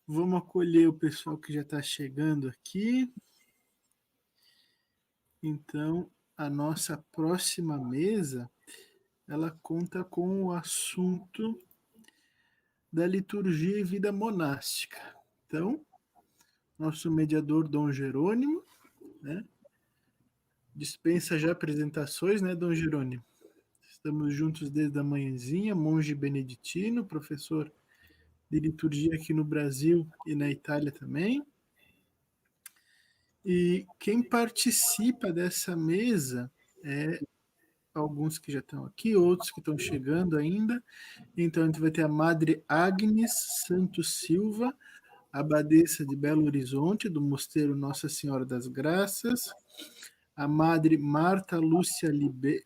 Vamos acolher o pessoal que já está chegando aqui. Então, a nossa próxima mesa, ela conta com o assunto da liturgia e vida monástica. Então, nosso mediador Dom Jerônimo, né, dispensa já apresentações, né, Dom Jerônimo? Estamos juntos desde a manhãzinha, monge beneditino, professor de liturgia aqui no Brasil e na Itália também. E quem participa dessa mesa é alguns que já estão aqui, outros que estão chegando ainda. Então a gente vai ter a Madre Agnes Santos Silva, abadesa de Belo Horizonte, do Mosteiro Nossa Senhora das Graças, a Madre Marta Lúcia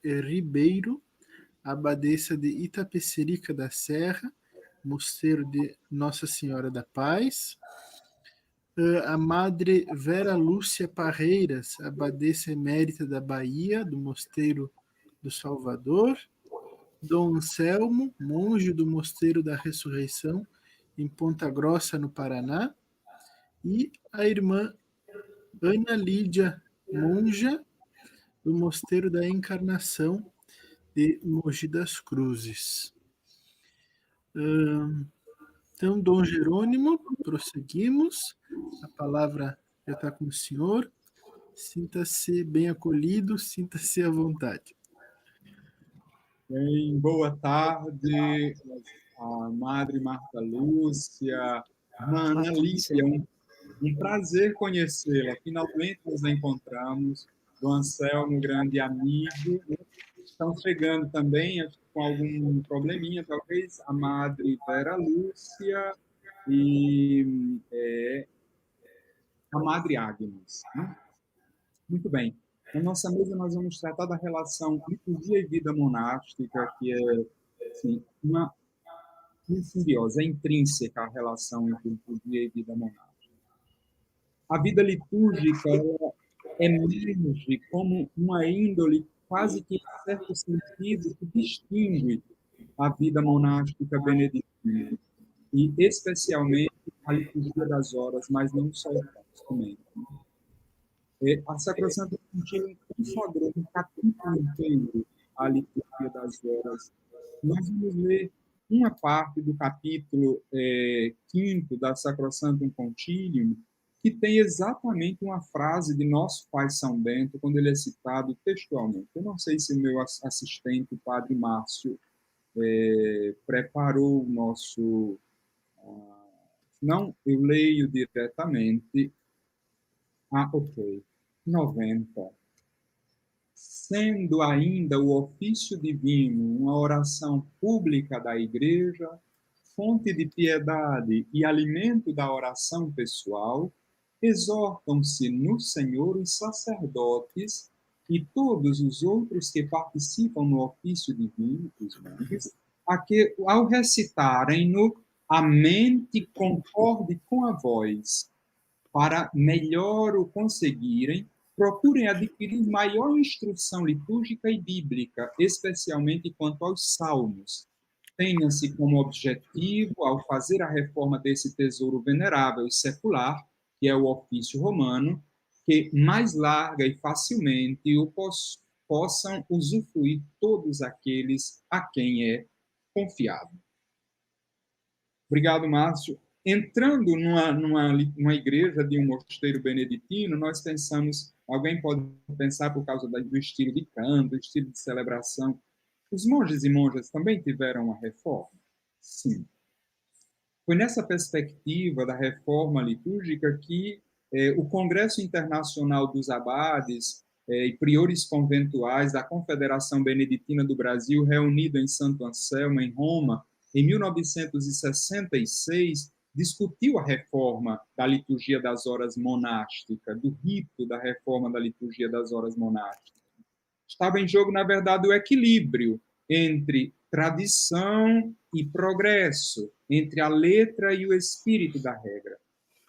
Ribeiro, abadesa de Itapecerica da Serra, Mosteiro de Nossa Senhora da Paz, a Madre Vera Lúcia Parreiras, abadesa emérita da Bahia, do Mosteiro do Salvador, Dom Anselmo, monge do Mosteiro da Ressurreição, em Ponta Grossa, no Paraná, e a irmã Ana Lídia, monja do Mosteiro da Encarnação, de Mogi das Cruzes. Então, Dom Jerônimo, prosseguimos. A palavra já está com o senhor. Sinta-se bem acolhido, sinta-se à vontade. Bem, boa tarde, a Madre Marta Lúcia, irmã Ana Lídia, um prazer conhecê-la. Finalmente nos encontramos. Dom Anselmo, grande amigo. Estão chegando também, acho que com algum probleminha, talvez, a Madre Vera Lúcia e a Madre Agnes, né? Muito bem. Na nossa mesa, nós vamos tratar da relação liturgia e vida monástica, que é assim, uma simbiose, é intrínseca a relação entre liturgia e vida monástica. A vida litúrgica emerge como uma índole quase que, em certo sentido, que distingue a vida monástica beneditina, e especialmente a liturgia das horas, mas não só também. A Sacrosanto Concílio consagrou um capítulo inteiro à liturgia das horas. Nós vamos ler uma parte do capítulo 5º da Sacrosantum Concilium, que tem exatamente uma frase de nosso pai São Bento, quando ele é citado textualmente. Eu não sei se o meu assistente, o padre Márcio, preparou o nosso... não, eu leio diretamente. Ok. 90. Sendo ainda o ofício divino uma oração pública da Igreja, fonte de piedade e alimento da oração pessoal, exortam-se no Senhor os sacerdotes e todos os outros que participam no ofício divino, os monges, a que, ao recitarem-no, a mente concorde com a voz, para melhor o conseguirem, procurem adquirir maior instrução litúrgica e bíblica, especialmente quanto aos salmos. Tenha-se como objetivo, ao fazer a reforma desse tesouro venerável e secular, que é o ofício romano, que mais larga e facilmente o possam usufruir todos aqueles a quem é confiado. Obrigado, Márcio. Entrando numa igreja de um mosteiro beneditino, nós pensamos, alguém pode pensar por causa do estilo de canto, do estilo de celebração, os monges e monjas também tiveram uma reforma? Sim. Foi nessa perspectiva da reforma litúrgica que o Congresso Internacional dos Abades e Priores Conventuais da Confederação Beneditina do Brasil, reunido em Santo Anselmo, em Roma, em 1966, discutiu a reforma da liturgia das horas monástica, do rito da reforma da liturgia das horas monásticas. Estava em jogo, na verdade, o equilíbrio entre tradição e progresso, entre a letra e o espírito da regra.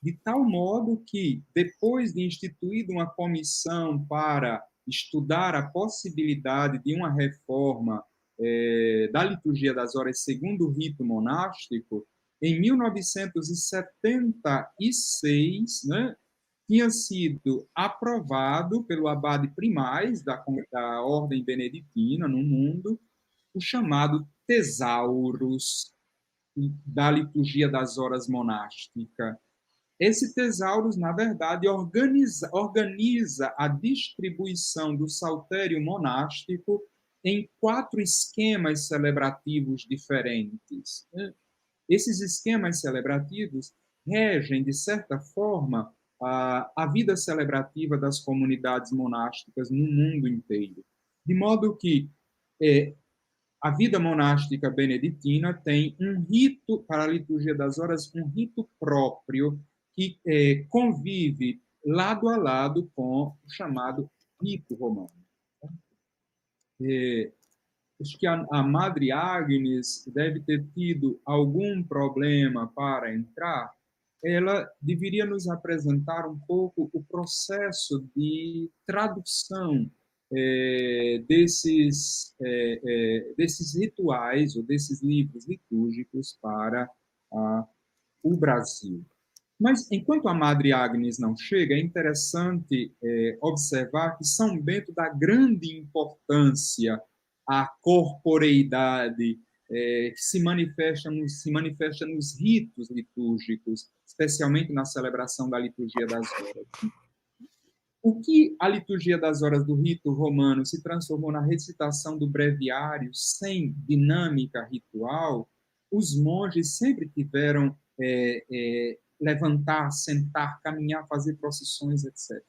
De tal modo que, depois de instituída uma comissão para estudar a possibilidade de uma reforma da liturgia das horas segundo o rito monástico, em 1976, né, tinha sido aprovado pelo abade primaz da ordem beneditina no mundo, o chamado Tesaurus da liturgia das horas monástica. Esse Tesaurus, na verdade, organiza a distribuição do saltério monástico em 4 esquemas celebrativos diferentes. Esses esquemas celebrativos regem, de certa forma, a vida celebrativa das comunidades monásticas no mundo inteiro. De modo que a vida monástica beneditina tem um rito, para a liturgia das horas, um rito próprio que convive lado a lado com o chamado rito romano. Acho que a Madre Agnes deve ter tido algum problema para entrar. Ela deveria nos apresentar um pouco o processo de tradução desses rituais ou desses livros litúrgicos para o Brasil. Mas, enquanto a Madre Agnes não chega, é interessante observar que São Bento dá grande importância à corporeidade que se manifesta nos ritos litúrgicos, especialmente na celebração da liturgia das horas. O que a liturgia das horas do rito romano se transformou na recitação do breviário sem dinâmica ritual, os monges sempre tiveram levantar, sentar, caminhar, fazer procissões, etc.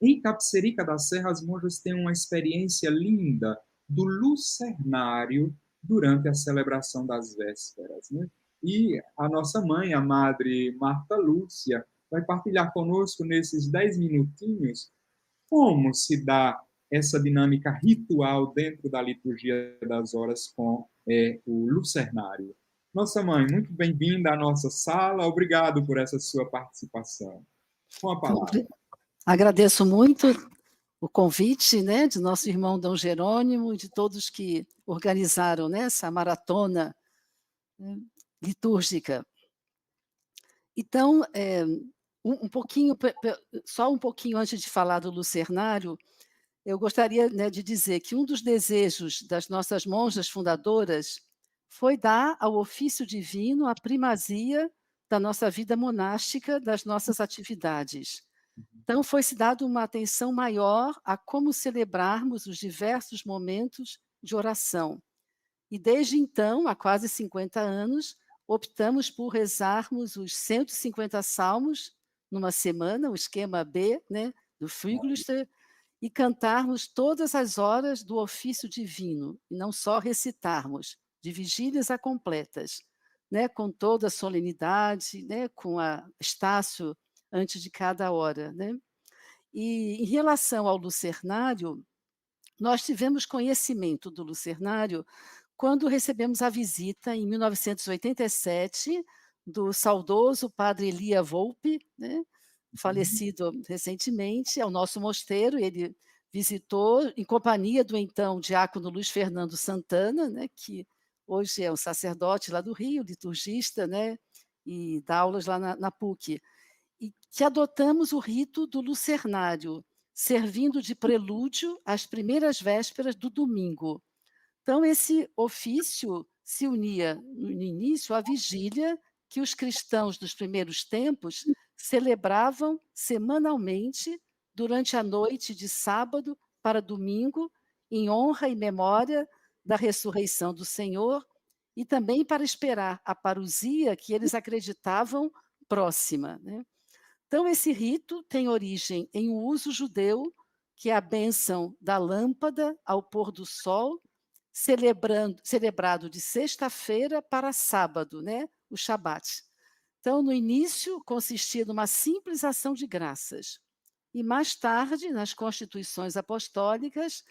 Em Tapsirica da Serra, as monjas têm uma experiência linda do lucernário durante a celebração das vésperas, né? E a nossa mãe, a Madre Marta Lúcia, vai partilhar conosco nesses 10 minutinhos como se dá essa dinâmica ritual dentro da liturgia das horas com o lucernário. Nossa mãe, muito bem-vinda à nossa sala. Obrigado por essa sua participação. Com a palavra. Agradeço muito o convite, né, de nosso irmão Dom Jerônimo e de todos que organizaram, né, essa maratona, né, litúrgica. Então, só um pouquinho antes de falar do lucernário, eu gostaria, né, de dizer que um dos desejos das nossas monjas fundadoras foi dar ao ofício divino a primazia da nossa vida monástica, das nossas atividades. Então, foi-se dado uma atenção maior a como celebrarmos os diversos momentos de oração. E desde então, há quase 50 anos, optamos por rezarmos os 150 salmos numa semana, o esquema B, né, do Flügelster, e cantarmos todas as horas do ofício divino, e não só recitarmos, de vigílias a completas, né, com toda a solenidade, né, com a Estácio antes de cada hora, né? E em relação ao lucernário, nós tivemos conhecimento do lucernário quando recebemos a visita, em 1987, do saudoso padre Elia Volpe, né, falecido recentemente, ao nosso mosteiro. Ele visitou em companhia do então diácono Luiz Fernando Santana, né, que hoje é um sacerdote lá do Rio, liturgista, né, e dá aulas lá na PUC. E que adotamos o rito do lucernário, servindo de prelúdio às primeiras vésperas do domingo. Então, esse ofício se unia, no início, à vigília que os cristãos dos primeiros tempos celebravam semanalmente durante a noite de sábado para domingo, em honra e memória da ressurreição do Senhor, e também para esperar a parousia que eles acreditavam próxima, né? Então, esse rito tem origem em um uso judeu, que é a bênção da lâmpada ao pôr do sol, celebrado de sexta-feira para sábado, né? O Shabat. Então, no início, consistia numa simples ação de graças. E mais tarde, nas constituições apostólicas,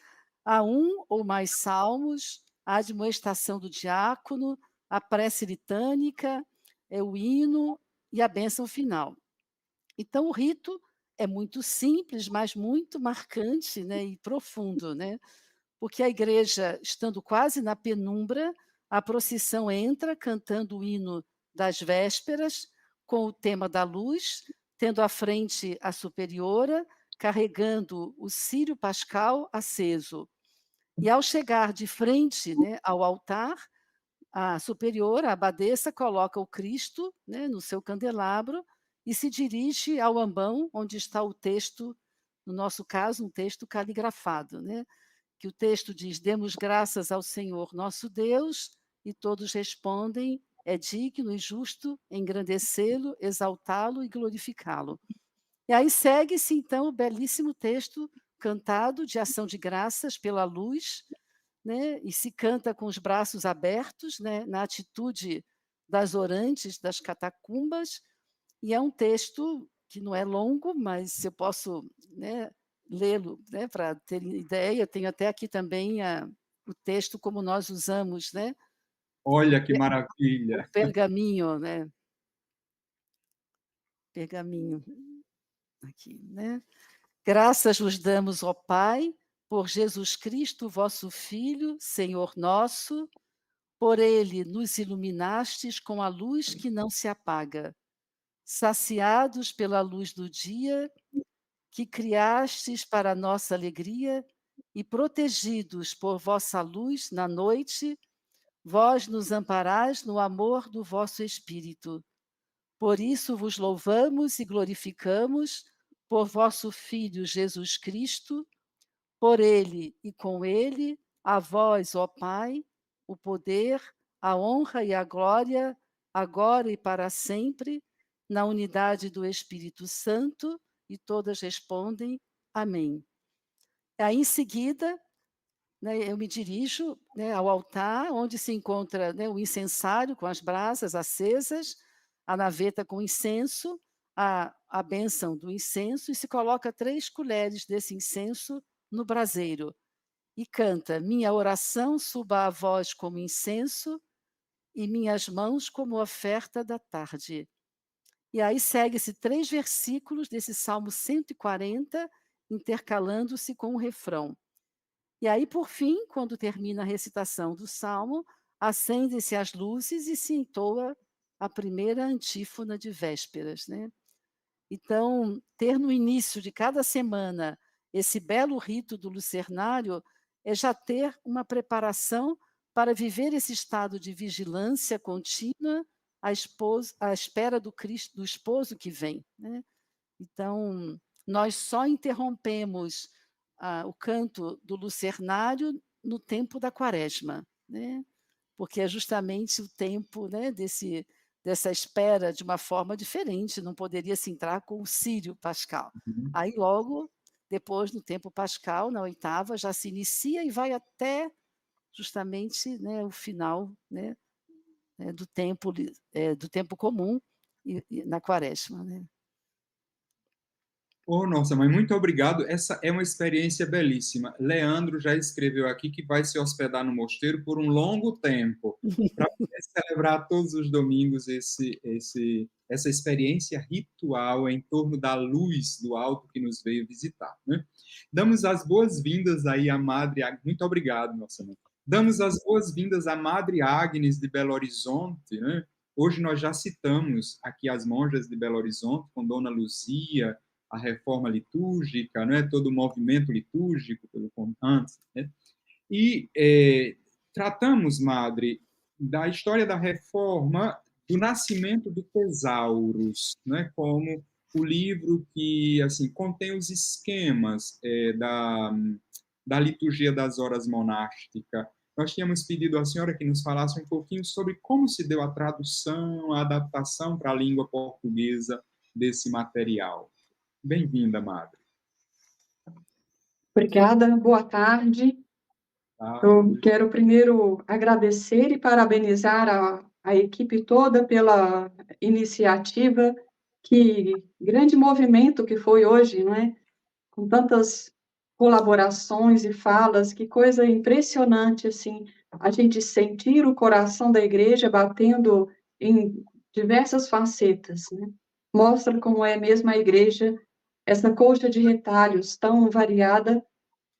há um ou mais salmos, a admoestação do diácono, a prece litânica, o hino e a bênção final. Então, o rito é muito simples, mas muito marcante, né, e profundo, né? porque a igreja, estando quase na penumbra, a procissão entra cantando o hino das vésperas, com o tema da luz, tendo à frente a superiora, carregando o círio pascal aceso. E ao chegar de frente, né, ao altar, a superiora, a abadesa, coloca o Cristo, né, no seu candelabro e se dirige ao ambão onde está o texto, no nosso caso, um texto caligrafado, né, que o texto diz: "Demos graças ao Senhor nosso Deus", e todos respondem: "É digno e justo engrandecê-lo, exaltá-lo e glorificá-lo". E aí segue-se então o belíssimo texto cantado de ação de graças pela luz, né, e se canta com os braços abertos, né, na atitude das orantes das catacumbas, e é um texto que não é longo, mas se eu posso, né, lê-lo, né, para ter ideia, tenho até aqui também o texto como nós usamos, né, Olha que o maravilha. pergaminho, né, pergaminho aqui, né. Graças vos damos, ó Pai, por Jesus Cristo, vosso Filho, Senhor nosso. Por ele nos iluminastes com a luz que não se apaga, saciados pela luz do dia, que criastes para a nossa alegria, e protegidos por vossa luz na noite, vós nos amparais no amor do vosso Espírito. Por isso vos louvamos e glorificamos, por vosso Filho Jesus Cristo, por ele e com ele, a vós, ó Pai, o poder, a honra e a glória, agora e para sempre, na unidade do Espírito Santo, e todas respondem: Amém. Aí, em seguida, né, eu me dirijo, né, ao altar, onde se encontra, né, o incensário com as brasas acesas, a naveta com incenso, a bênção do incenso, e se coloca 3 colheres desse incenso no braseiro. E canta: "Minha oração suba a vós como incenso, e minhas mãos como oferta da tarde". E aí segue-se 3 versículos desse Salmo 140, intercalando-se com o refrão. E aí, por fim, quando termina a recitação do salmo, acendem-se as luzes e se entoa a primeira antífona de vésperas, né. Então, ter no início de cada semana esse belo rito do lucernário é já ter uma preparação para viver esse estado de vigilância contínua à espera do esposo que vem, né. Então, nós só interrompemos, o canto do lucernário no tempo da quaresma, né, porque é justamente o tempo, né, dessa espera de uma forma diferente, não poderia se entrar com o círio pascal. Uhum. Aí logo depois, no tempo pascal, na oitava, já se inicia e vai até justamente, né, o final, né, do tempo comum e na quaresma, né. Oh, nossa, mas muito obrigado. Essa é uma experiência belíssima. Leandro já escreveu aqui que vai se hospedar no mosteiro por um longo tempo, para poder celebrar todos os domingos essa experiência ritual em torno da luz do alto que nos veio visitar, né? Damos as boas-vindas aí à Madre Agnes. Muito obrigado, nossa mãe. Damos as boas-vindas à Madre Agnes de Belo Horizonte, né? Hoje nós já citamos aqui as monjas de Belo Horizonte, com Dona Luzia, a reforma litúrgica, né, todo o movimento litúrgico pelo antes, né? E tratamos, Madre, da história da reforma, do nascimento do Tesaurus, né, como o livro que assim contém os esquemas da liturgia das horas monástica. Nós tínhamos pedido à senhora que nos falasse um pouquinho sobre como se deu a tradução, a adaptação para a língua portuguesa desse material. Bem-vinda, Madre. Obrigada, boa tarde. Tá? Eu quero primeiro agradecer e parabenizar a equipe toda pela iniciativa, que grande movimento que foi hoje, não é? Com tantas colaborações e falas, que coisa impressionante, assim, a gente sentir o coração da igreja batendo em diversas facetas, né? Mostra como é mesmo a igreja, essa colcha de retalhos tão variada,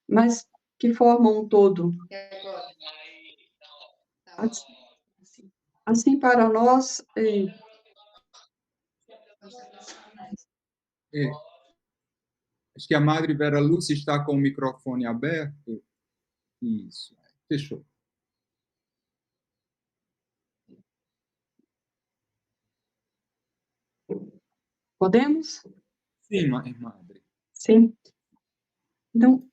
mas que formam um todo. Assim, para nós, acho que a Madre Vera Lúcia está com o microfone aberto. Isso, fechou. Podemos? Sim, Madre. Sim. Então,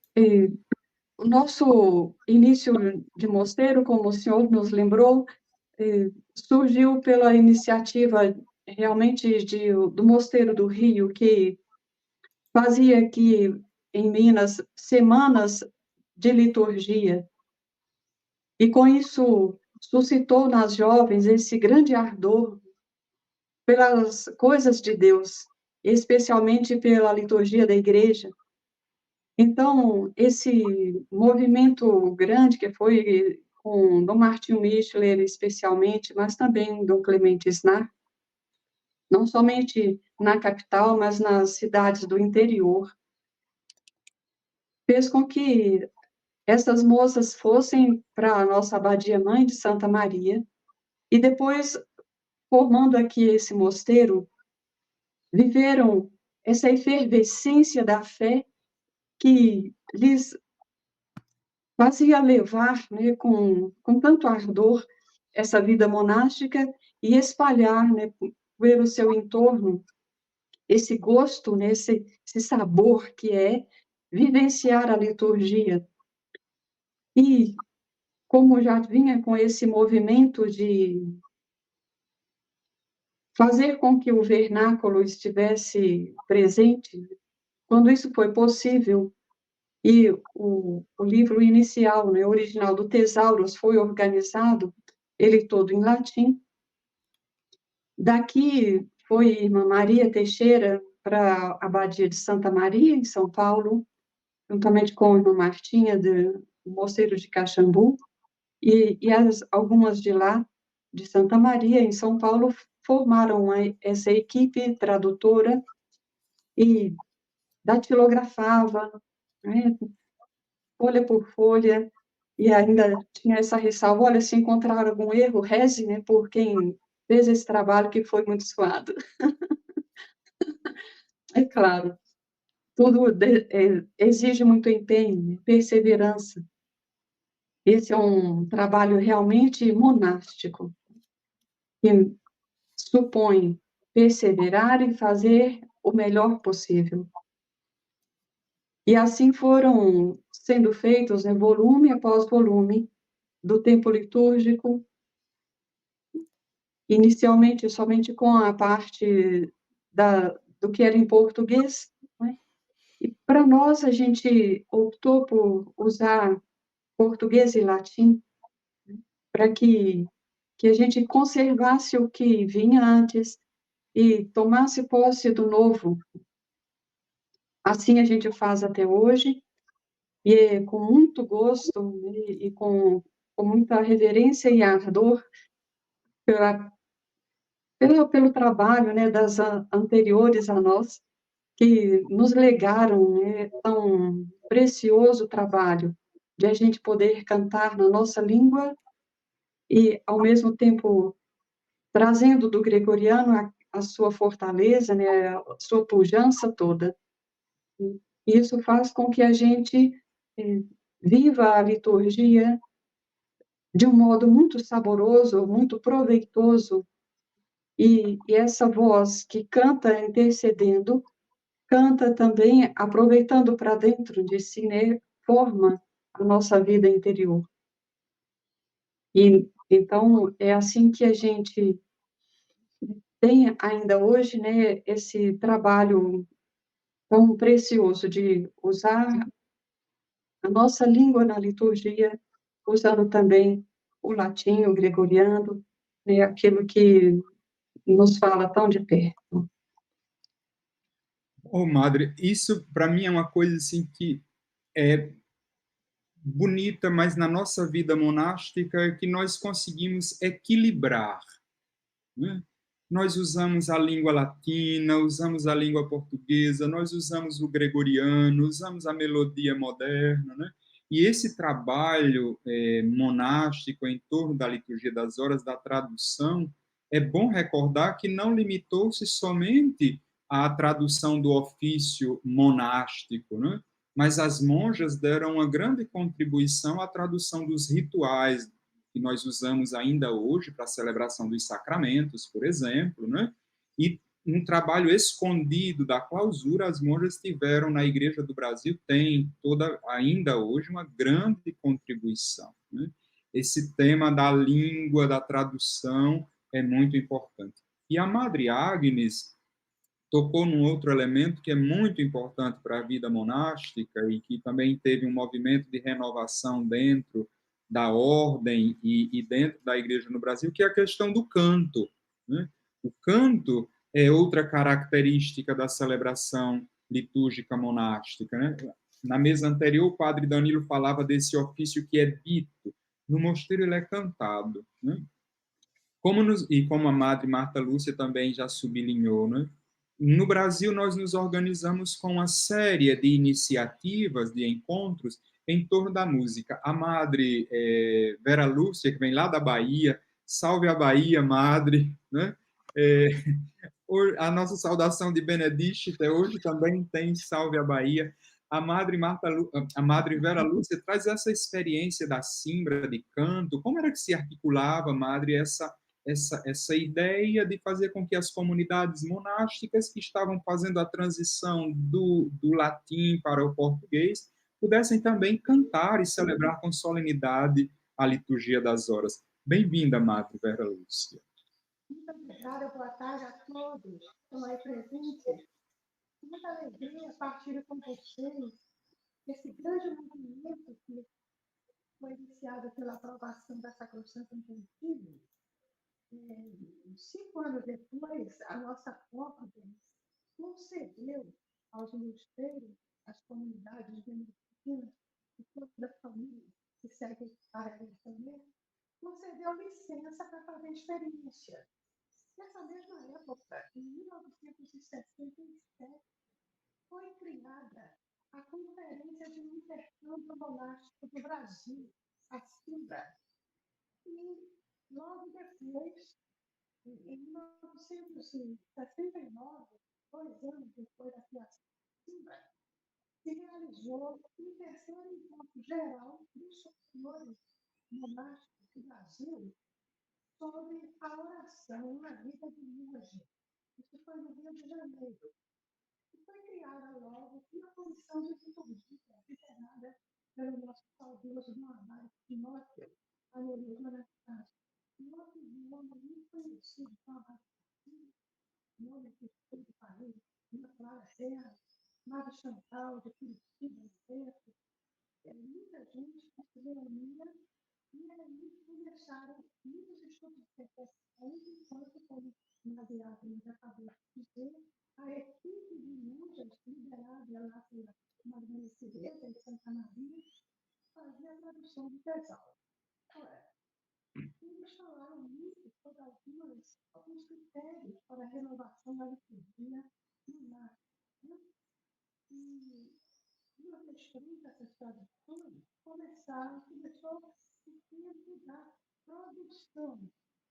o nosso início de mosteiro, como o senhor nos lembrou, surgiu pela iniciativa realmente do Mosteiro do Rio, que fazia aqui em Minas semanas de liturgia. E com isso suscitou nas jovens esse grande ardor pelas coisas de Deus, especialmente pela liturgia da igreja. Então, esse movimento grande que foi com Dom Martinho Micheler, especialmente, mas também Dom Clemente Snar, não somente na capital, mas nas cidades do interior, fez com que essas moças fossem para a nossa abadia mãe de Santa Maria, e depois, formando aqui esse mosteiro, viveram essa efervescência da fé que lhes fazia levar, né, com tanto ardor essa vida monástica e espalhar, né, pelo seu entorno esse gosto, né, esse sabor que é vivenciar a liturgia. E como já vinha com esse movimento de fazer com que o vernáculo estivesse presente, quando isso foi possível, e o livro inicial, né, original do Tesauros foi organizado, ele todo em latim. Daqui foi irmã Maria Teixeira para a Abadia de Santa Maria, em São Paulo, juntamente com a irmã Martinha, do Mosteiro de Caxambu, e algumas de lá, de Santa Maria, em São Paulo, formaram essa equipe tradutora e datilografava, né, folha por folha, e ainda tinha essa ressalva: olha, se encontrar algum erro, reze, né, por quem fez esse trabalho que foi muito suado. É claro, tudo exige muito empenho, perseverança. Esse é um trabalho realmente monástico, que supõe perseverar e fazer o melhor possível. E assim foram sendo feitos, né, volume após volume, do tempo litúrgico, inicialmente somente com a parte do que era em português, né? E para nós, a gente optou por usar português e latim, para que a gente conservasse o que vinha antes e tomasse posse do novo. Assim a gente faz até hoje, e é com muito gosto, né, e com muita reverência e ardor pelo trabalho, né, das anteriores a nós, que nos legaram, né, tão precioso trabalho de a gente poder cantar na nossa língua e, ao mesmo tempo, trazendo do gregoriano a sua fortaleza, né, a sua pujança toda. E isso faz com que a gente viva a liturgia de um modo muito saboroso, muito proveitoso, e essa voz que canta intercedendo, canta também aproveitando para dentro de si, né, forma a nossa vida interior. E então é assim que a gente tem ainda hoje, né, esse trabalho tão precioso de usar a nossa língua na liturgia, usando também o latim, o gregoriano, né, aquilo que nos fala tão de perto. Oh, Madre, isso para mim é uma coisa assim que é bonita, mas na nossa vida monástica é que nós conseguimos equilibrar, né? Nós usamos a língua latina, usamos a língua portuguesa, nós usamos o gregoriano, usamos a melodia moderna, né? E esse trabalho monástico em torno da liturgia das horas, da tradução, é bom recordar que não limitou-se somente à tradução do ofício monástico, né? Mas as monjas deram uma grande contribuição à tradução dos rituais que nós usamos ainda hoje para a celebração dos sacramentos, por exemplo, né? E um trabalho escondido da clausura, as monjas tiveram na Igreja do Brasil, tem toda, ainda hoje, uma grande contribuição, né? Esse tema da língua, da tradução, é muito importante. E a Madre Agnes tocou num outro elemento que é muito importante para a vida monástica e que também teve um movimento de renovação dentro da ordem e dentro da igreja no Brasil, que é a questão do canto, né? O canto é outra característica da celebração litúrgica monástica, né? Na mesa anterior, o padre Danilo falava desse ofício que é dito, no mosteiro ele é cantado, né? Como a Madre Marta Lúcia também já sublinhou, né? No Brasil, nós nos organizamos com uma série de iniciativas, de encontros em torno da música. A Madre Vera Lúcia, que vem lá da Bahia, salve a Bahia, Madre, né? É, a nossa saudação de Benedicite hoje também tem Salve a Bahia. A Madre Vera Lúcia traz essa experiência da simbra de canto. Como era que se articulava, Madre, essa ideia de fazer com que as comunidades monásticas que estavam fazendo a transição do latim para o português pudessem também cantar e celebrar com solenidade a liturgia das horas. Bem-vinda, Madre Vera Lúcia. Muito obrigada, boa tarde a todos que estão aí presentes. Muita alegria partilhar com vocês esse grande movimento que foi iniciado pela aprovação da Sacrosanto Concílio. 5 anos depois, a nossa ordem concedeu aos mosteiros, às comunidades beneditinas e toda a família que segue a revolução, concedeu licença para fazer experiência. Nessa mesma época, em 1967, foi criada a Conferência de Intercâmbio Monástico do Brasil, a CIMBRA. E, logo depois, em 1969, 2 anos depois da criação da CIMBRA, se realizou um terceiro encontro geral dos superiores monásticos do Brasil sobre a oração na vida de monge. Isso foi no Rio de Janeiro. E foi criada logo uma comissão de liturgia liderada pelo nosso saudoso Norbert Timóteo, aneurisma na cidade. Um outro nome muito conhecido, Norbert Timóteo, nome que foi de Paris, Ana Clara Serra, Mário Chantal, de Curitiba, Beto, muita gente que se reunia e aí começaram muitos estudos de reflexão, enquanto, como na viagem já acabou de dizer, a equipe de monjas, liderada lá pela Maria Cireta de Santa Maria, fazia a tradução do Tesal. Eles falaram muito sobre alguns critérios para a renovação da liturgia monástica. E uma vez feitas essas traduções, começou o tempo da produção.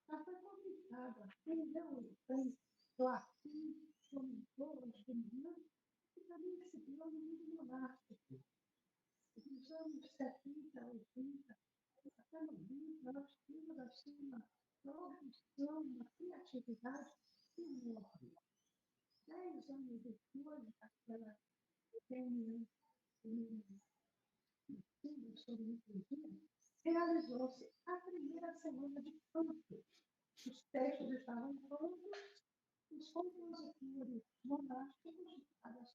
Já foi complicado. Quem não tem latim, monitores, dominantes, e também se deu no mundo monástico. Nos anos 70, 80, até 90, nós tínhamos assim uma produção, uma criatividade enorme. 10 anos depois daquela reunião sobre liturgia, realizou-se a primeira semana de canto. Os textos estavam prontos, os compositores monásticos de cada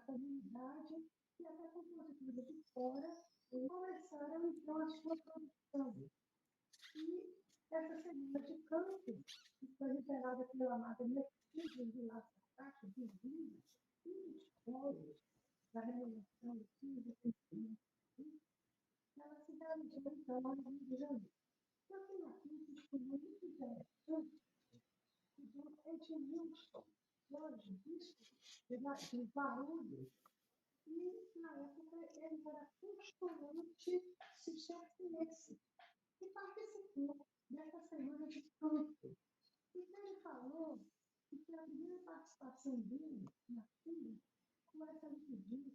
comunidade e até compositores de fora começaram então a sua produção. E essa semana de canto, que foi liderada pela Madre Mercedes de La Sacache, de Vinho, e os coros da renovação física e ela se realizou então lá no Rio de Janeiro. Eu tenho aqui um testemunho muito interessante do Edmilson, hoje, bispo de Barulhos, e na época, ele era postulante cisterciense e participou dessa semana de campo. Então, ele falou que a primeira participação dele na FIA com essa liturgia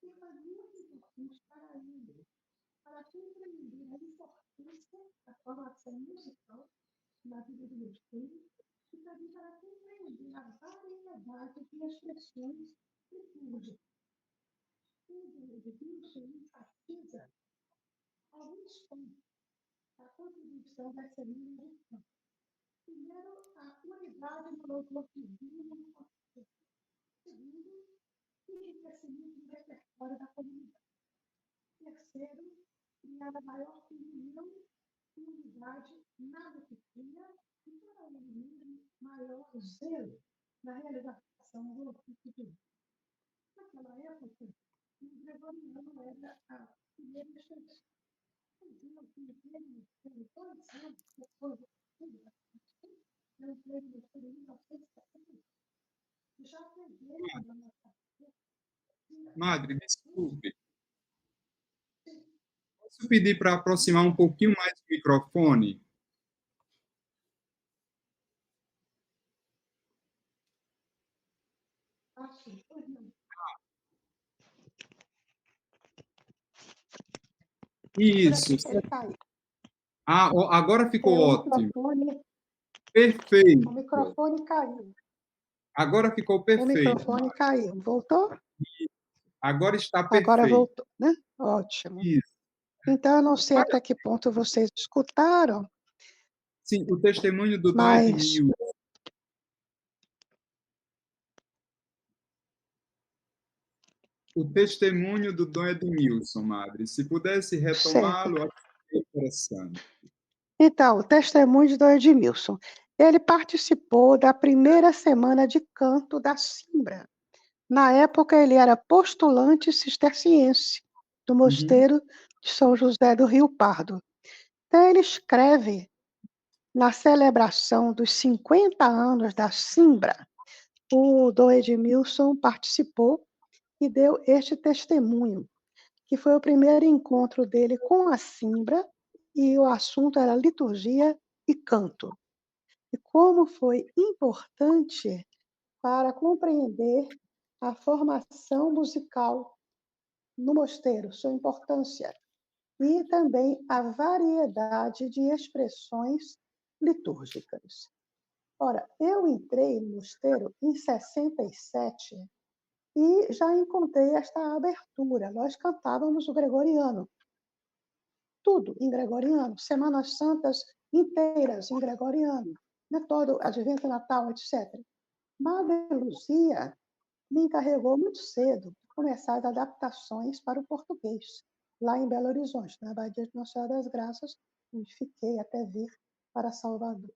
que foi muito importante para ele, para compreender a importância da formação musical na vida do meu filho e também para compreender a variedade de expressões litúrgicas. O Edilson enfatiza alguns pontos da contribuição da semana de campo. Primeiro, a unidade do louvor divino no contexto. Segundo, o enriquecimento do repertório da comunidade. Terceiro, criar a maior comunhão e unidade na liturgia e, para o mesmo, maior zelo na realização do ofício divino. Naquela época, o gregoriano era a primeira extensão. Então, o termo teve 2 anos depois da Bíblia, eu entrei no estudo em 1970. Já peguei na nossa Madre, desculpe. Posso pedir para aproximar um pouquinho mais do microfone? Isso. Agora ficou ótimo. Perfeito. O microfone caiu. Agora ficou perfeito. O microfone caiu. Voltou? Agora está perfeito. Agora voltou, né? Ótimo. Isso. Então, eu não sei até que ponto vocês escutaram. Sim, o testemunho do Dom Mas... Edmilson. O testemunho do Dom Edmilson, Madre. Se pudesse retomá-lo, acho que é interessante. Então, o testemunho de Dom Edmilson. Ele participou da primeira semana de canto da Simbra. Na época, ele era postulante cisterciense do mosteiro de São José do Rio Pardo. Então, ele escreve na celebração dos 50 anos da Simbra. O Dom Edmilson participou e deu este testemunho, que foi o primeiro encontro dele com a Simbra, e o assunto era liturgia e canto. E como foi importante para compreender a formação musical no mosteiro, sua importância, e também a variedade de expressões litúrgicas. Ora, eu entrei no mosteiro em 67 e já encontrei esta abertura. Nós cantávamos o gregoriano, tudo em gregoriano, Semanas Santas inteiras em gregoriano, né? Todo Advento, Natal, etc. Madre Luzia me encarregou muito cedo de começar as adaptações para o português, lá em Belo Horizonte, na Baía de Nossa Senhora das Graças, onde fiquei até vir para Salvador.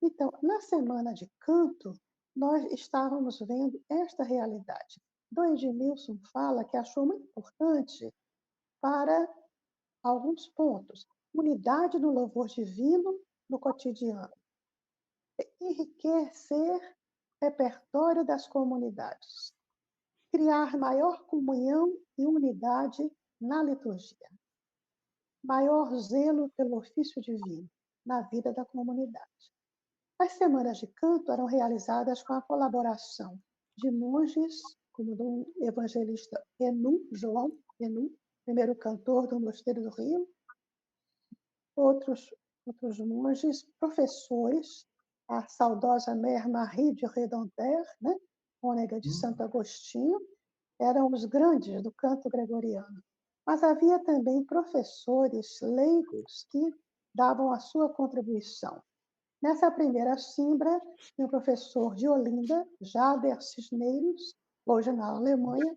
Então, na semana de canto, nós estávamos vendo esta realidade. Dom Edmilson fala que achou muito importante para alguns pontos. Unidade no louvor divino no cotidiano. Enriquecer repertório das comunidades. Criar maior comunhão e unidade na liturgia. Maior zelo pelo ofício divino na vida da comunidade. As semanas de canto eram realizadas com a colaboração de monges, como do evangelista João Enu, primeiro cantor do Mosteiro do Rio, outros monges, professores, a saudosa Mère Marie de Redondaire, né, cônega de Santo Agostinho, eram os grandes do canto gregoriano. Mas havia também professores leigos que davam a sua contribuição. Nessa primeira Simbra, tinha o professor de Olinda, Jader Cisneiros, hoje na Alemanha,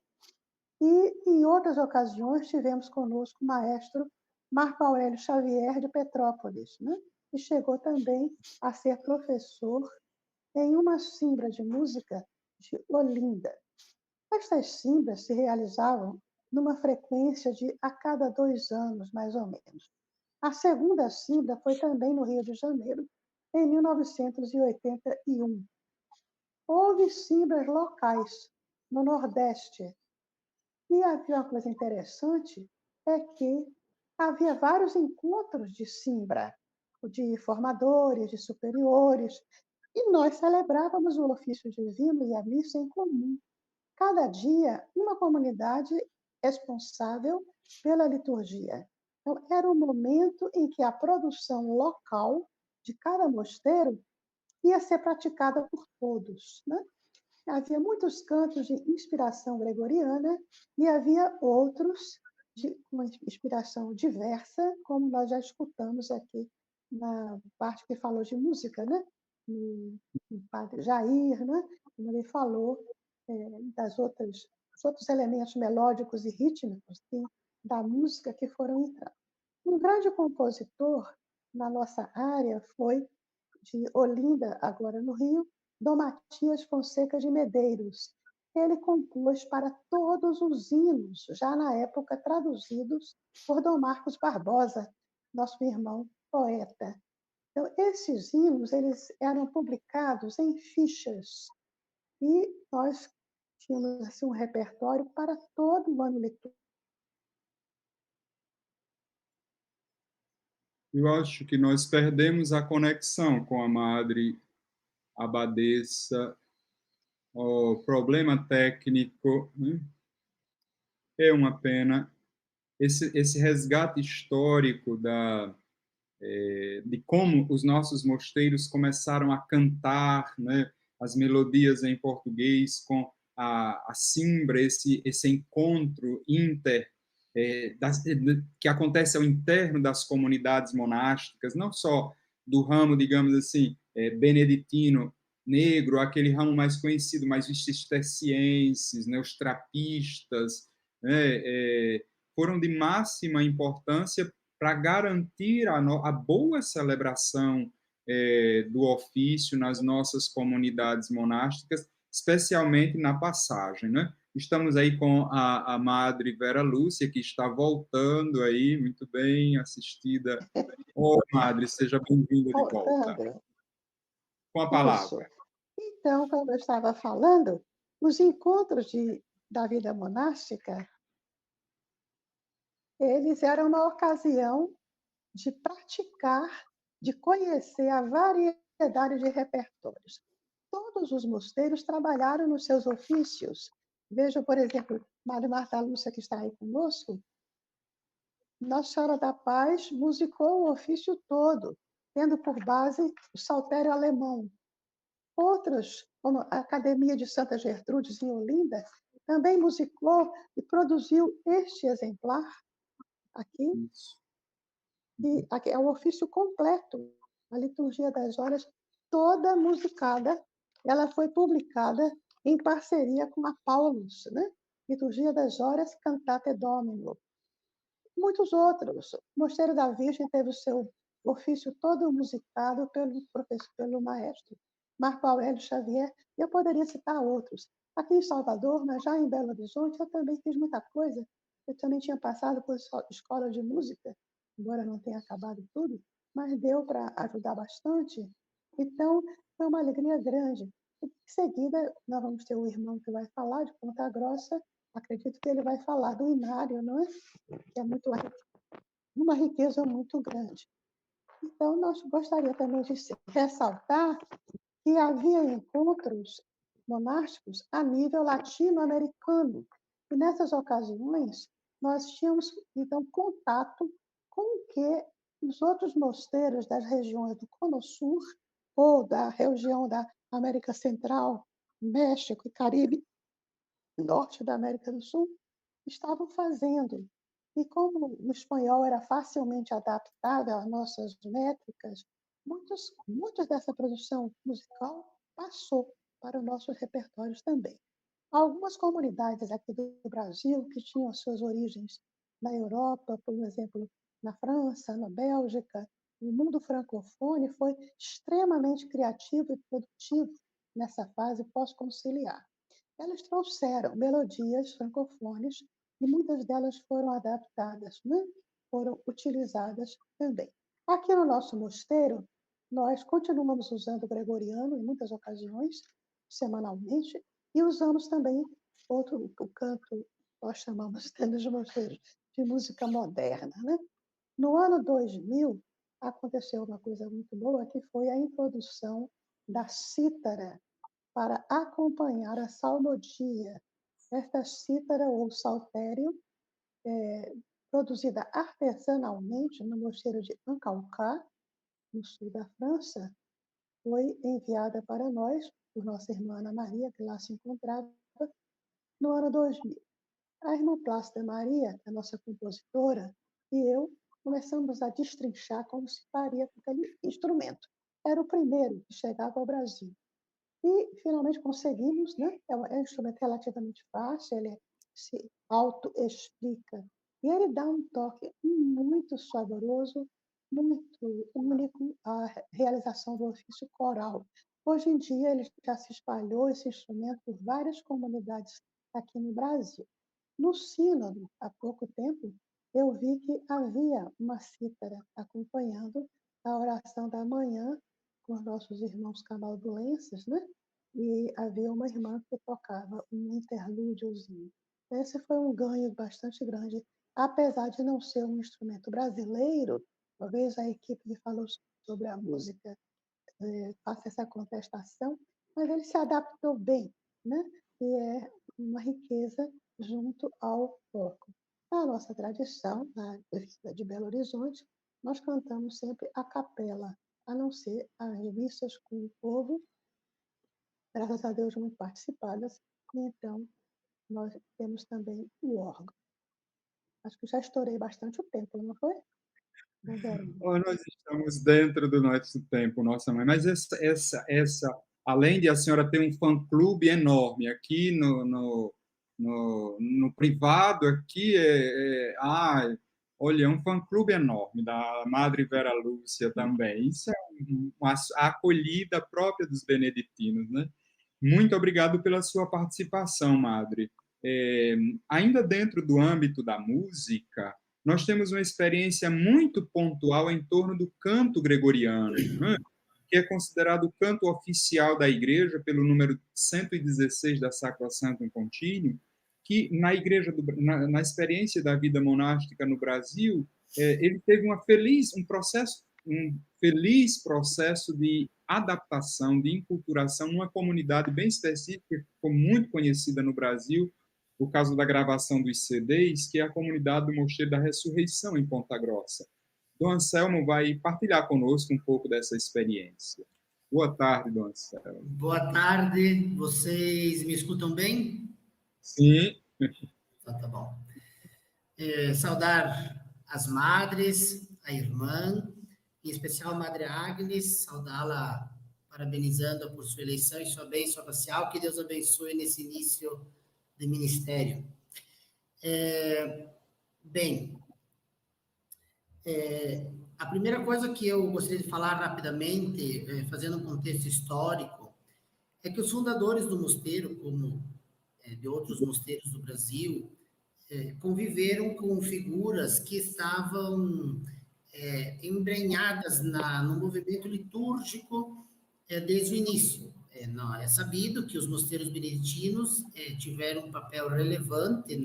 e em outras ocasiões tivemos conosco o maestro Marco Aurélio Xavier de Petrópolis, né? E chegou também a ser professor em uma Simbra de música de Olinda. Estas Simbras se realizavam numa frequência de a cada 2 anos, mais ou menos. A segunda Simbra foi também no Rio de Janeiro, em 1981. Houve Simbras locais no Nordeste, E havia uma coisa interessante, é que havia vários encontros de Simbra, de formadores, de superiores, e nós celebrávamos o ofício divino e a missa em comum. Cada dia, uma comunidade responsável pela liturgia. Então, era um momento em que a produção local de cada mosteiro ia ser praticada por todos, né? Havia muitos cantos de inspiração gregoriana e havia outros de uma inspiração diversa, como nós já escutamos aqui na parte que falou de música, né? No Padre Jair, né? Ele falou dos outros elementos melódicos e rítmicos da música que foram entrando. Um grande compositor na nossa área foi de Olinda, agora no Rio, Dom Matias Fonseca de Medeiros. Ele compôs para todos os hinos, já na época traduzidos por Dom Marcos Barbosa, nosso irmão poeta. Então, esses hinos eles eram publicados em fichas e nós tínhamos assim, um repertório para todo o ano litúrgico. Eu acho que nós perdemos a conexão com a Madre Abadesa, o problema técnico, né? É uma pena. Esse resgate histórico de como os nossos mosteiros começaram a cantar, né, as melodias em português com a Simbra, esse encontro que acontece ao interno das comunidades monásticas, não só do ramo, digamos assim, beneditino negro, aquele ramo mais conhecido, mas os cistercienses, né, os trapistas, né, foram de máxima importância para garantir a boa celebração do ofício nas nossas comunidades monásticas, especialmente na passagem, né? Estamos aí com a Madre Vera Lúcia, que está voltando aí, muito bem assistida. Ô, Madre, seja bem-vinda de volta. Voltando, Com a isso. palavra. Então, como eu estava falando, os encontros da vida monástica, eles eram uma ocasião de praticar, de conhecer a variedade de repertórios. Todos os mosteiros trabalharam nos seus ofícios. Veja, por exemplo, Madre Marta Lúcia, que está aí conosco, Nossa Senhora da Paz musicou o ofício todo, tendo por base o saltério alemão. Outros, como a Academia de Santa Gertrudes, em Olinda, também musicou e produziu este exemplar aqui, Isso. e aqui é o ofício completo, a Liturgia das Horas, toda musicada. Ela foi publicada em parceria com a Paulus, né? Liturgia das Horas, Cantate Domino. Muitos outros. O Mosteiro da Virgem teve o seu ofício todo musicado pelo maestro Marco Aurélio Xavier, e eu poderia citar outros. Aqui em Salvador, mas já em Belo Horizonte, eu também fiz muita coisa. Eu também tinha passado por escola de música, embora não tenha acabado tudo, mas deu para ajudar bastante. Então, foi uma alegria grande. Em seguida, nós vamos ter o irmão que vai falar de Ponta Grossa. Acredito que ele vai falar do Inário, não é? Que é uma riqueza muito grande. Então, nós gostaria também de ressaltar que havia encontros monásticos a nível latino-americano. E nessas ocasiões, nós tínhamos, então, contato com o que os outros mosteiros das regiões do Cono Sur ou da região da América Central, México e Caribe, norte da América do Sul, estavam fazendo. E como o espanhol era facilmente adaptável às nossas métricas, muitas dessa produção musical passou para os nossos repertórios também. Algumas comunidades aqui do Brasil, que tinham suas origens na Europa, por exemplo, na França, na Bélgica, o mundo francofone foi extremamente criativo e produtivo nessa fase pós-conciliar. Elas trouxeram melodias francofones e muitas delas foram adaptadas, né? Foram utilizadas também. Aqui no nosso mosteiro, nós continuamos usando o gregoriano em muitas ocasiões, semanalmente, e usamos também o canto nós chamamos temos mosteiros de música moderna, né? No ano 2000, aconteceu uma coisa muito boa, que foi a introdução da cítara para acompanhar a salmodia. Esta cítara ou saltério, produzida artesanalmente no mosteiro de Ancalcar, no sul da França, foi enviada para nós, por nossa irmã Ana Maria, que lá se encontrava, no ano 2000. A irmã Plácida Maria, que é a nossa compositora, e eu começamos a destrinchar como se faria com aquele instrumento. Era o primeiro que chegava ao Brasil. E, finalmente, conseguimos, né? É um instrumento relativamente fácil, ele se auto-explica. E ele dá um toque muito saboroso, muito único à realização do ofício coral. Hoje em dia, ele já se espalhou, esse instrumento, por várias comunidades aqui no Brasil. No sínodo, há pouco tempo, eu vi que havia uma cítara acompanhando a oração da manhã com os nossos irmãos camaldulenses, né? E havia uma irmã que tocava um interlúdiozinho. Esse foi um ganho bastante grande, apesar de não ser um instrumento brasileiro. Talvez a equipe que falou sobre a música faça essa contestação, mas ele se adaptou bem, né? E é uma riqueza junto ao foco. Na nossa tradição, na Vila de Belo Horizonte, nós cantamos sempre a capela, a não ser as missas com o povo, graças a Deus muito participadas, e então nós temos também o órgão. Acho que já estourei bastante o tempo, não foi? Ou nós estamos dentro do nosso tempo, nossa mãe. Mas além de a senhora ter um fã-clube enorme aqui no privado, aqui olha, é um fã-clube enorme da Madre Vera Lúcia também. Isso é a acolhida própria dos beneditinos, né? Muito obrigado pela sua participação, Madre. Ainda dentro do âmbito da música, nós temos uma experiência muito pontual em torno do canto gregoriano, né? Que é considerado o canto oficial da Igreja pelo número 116 da Sacrosanctum Continuum, que na igreja na experiência da vida monástica no Brasil, ele teve um feliz processo de adaptação, de enculturação numa comunidade bem específica, que ficou muito conhecida no Brasil, o caso da gravação dos CDs, que é a comunidade do Mosteiro da Ressurreição, em Ponta Grossa. Dom Anselmo vai partilhar conosco um pouco dessa experiência. Boa tarde, Dom Anselmo. Boa tarde, vocês me escutam bem? Sim. Então, tá bom. Saudar as madres, a irmã, em especial a Madre Agnes, saudá-la, parabenizando-a por sua eleição e sua bênção abacial, que Deus abençoe nesse início de ministério. A primeira coisa que eu gostaria de falar rapidamente, fazendo um contexto histórico, é que os fundadores do mosteiro, como de outros mosteiros do Brasil, conviveram com figuras que estavam embrenhadas no movimento litúrgico desde o início. É sabido que os mosteiros beneditinos tiveram um papel relevante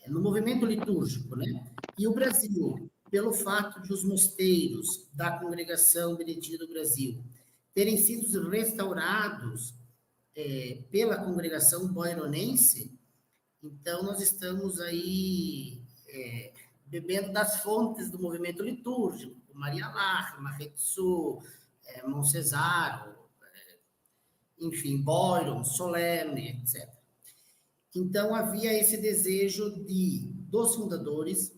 no movimento litúrgico, né? E o Brasil, pelo fato de os mosteiros da Congregação Beneditina do Brasil terem sido restaurados pela Congregação Boironense, então nós estamos aí bebendo das fontes do movimento litúrgico, Maria Lache, Marretsu, Moncesaro, enfim, Boiron, Solene, etc. Então, havia esse desejo dos fundadores